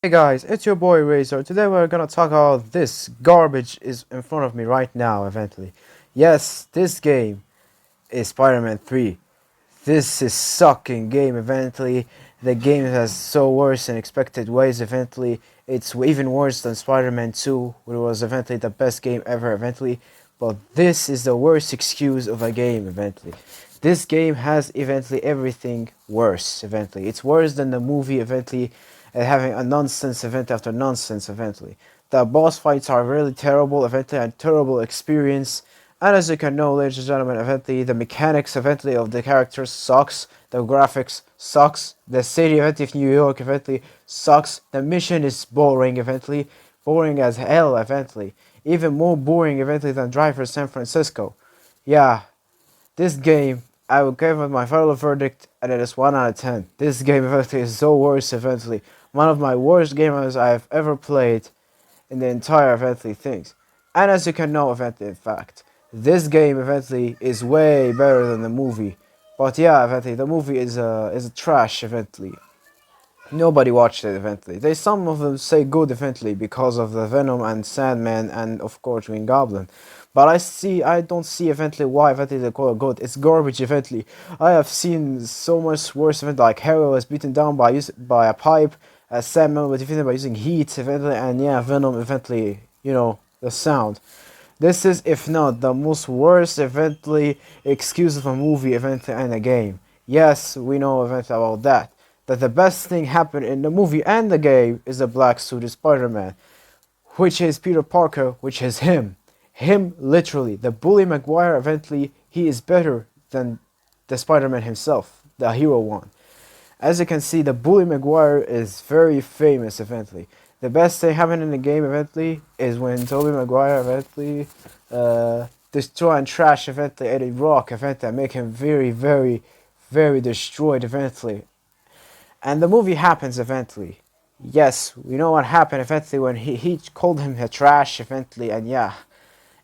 Hey guys, it's your boy Razor. Today we're gonna talk about this garbage is in front of me right now, eventually. Yes, this game is Spider-Man 3. This is sucking game, eventually. The game has so worse in expected ways, eventually. It's even worse than Spider-Man 2, which was eventually the best game ever, eventually. But this is the worst excuse of a game, eventually. This game has eventually everything worse, eventually. It's worse than the movie, eventually, having a nonsense event after nonsense, eventually. The boss fights are really terrible, eventually, and terrible experience. And as you can know, ladies and gentlemen, eventually the mechanics eventually of the characters sucks, the graphics sucks, the city eventually of New York eventually sucks, the mission is boring eventually, boring as hell eventually, even more boring eventually than Driver San Francisco. Yeah, this game, I will give it my final verdict, and it is 1 out of 10. This game eventually is so worse eventually. One of my worst games I have ever played in the entire eventually things. And as you can know eventually in fact, this game eventually is way better than the movie. But yeah, eventually the movie is a trash eventually. Nobody watched it eventually. They some of them say good eventually because of the Venom and Sandman and of course Green Goblin. But I don't see eventually why eventually they call it good. It's garbage eventually. I have seen so much worse event like Harry was beaten down by a pipe, Sandman was defeated by using heat eventually, and yeah, Venom eventually, the sound. This is, if not, the most worst eventually excuse of a movie eventually and a game. Yes, we know eventually about that. That the best thing happened in the movie and the game is the black suited Spider-Man, which is Peter Parker, which is him. Him, literally. The Bully Maguire, eventually, he is better than the Spider-Man himself, the hero one. As you can see, the Bully Maguire is very famous eventually. The best thing happened in the game eventually is when Tobey Maguire eventually destroy and trash eventually Eddie Brock eventually and make him very, very, very destroyed eventually. And the movie happens eventually. Yes, we know what happened eventually when he called him a trash eventually, and yeah,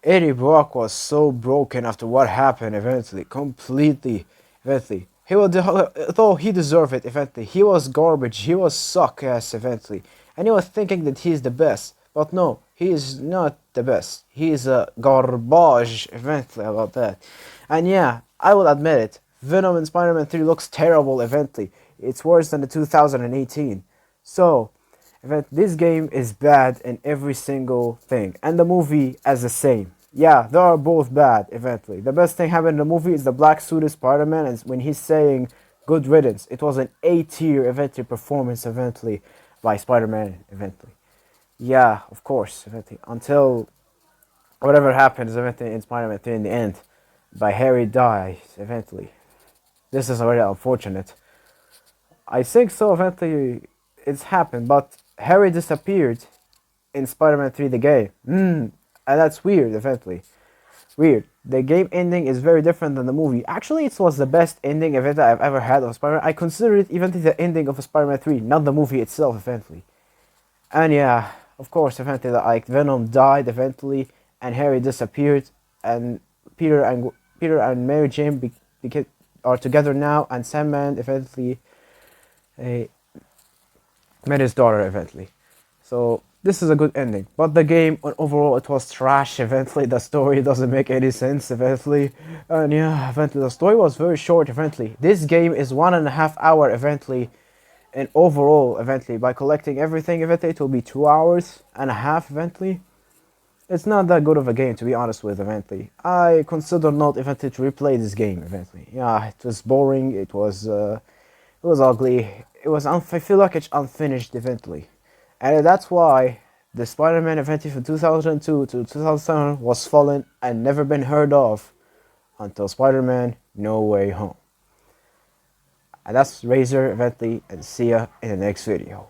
Eddie Brock was so broken after what happened eventually, completely eventually. He will, though he deserved it eventually. He was garbage. He was suck ass eventually, and he was thinking that he is the best. But no, he is not the best. He is a garbage eventually about that. And yeah, I will admit it. Venom in Spider-Man 3 looks terrible eventually. It's worse than the 2018. So, this game is bad in every single thing, and the movie as the same. Yeah, they are both bad eventually. The best thing happened in the movie is the black suited Spider-Man, and when he's saying good riddance, it was an A-tier eventually performance eventually by Spider-Man eventually. Yeah, of course, eventually. Until whatever happens eventually in Spider-Man 3 in the end, by Harry dies eventually. This is already unfortunate. I think so eventually it's happened, but Harry disappeared in Spider-Man 3 the game. And that's weird eventually. Weird. The game ending is very different than the movie. Actually, it was the best ending event I've ever had of Spider-Man. I consider it eventually the ending of Spider-Man 3, not the movie itself eventually. And yeah, of course, eventually like Venom died eventually, and Harry disappeared, and Peter and Mary Jane are together now, and Sandman eventually uh, met his daughter eventually. So this is a good ending. But the game overall it was trash eventually. The story doesn't make any sense eventually. And yeah, eventually the story was very short eventually. This game is 1.5 hours eventually. And overall eventually by collecting everything eventually it will be 2 hours and a half eventually. It's not that good of a game to be honest with eventually. I consider not eventually to replay this game eventually. Yeah, it was boring, it was ugly. I feel like it's unfinished eventually. And that's why the Spider-Man event from 2002 to 2007 was fallen and never been heard of until Spider-Man No Way Home. And that's Razor eventually, and see ya in the next video.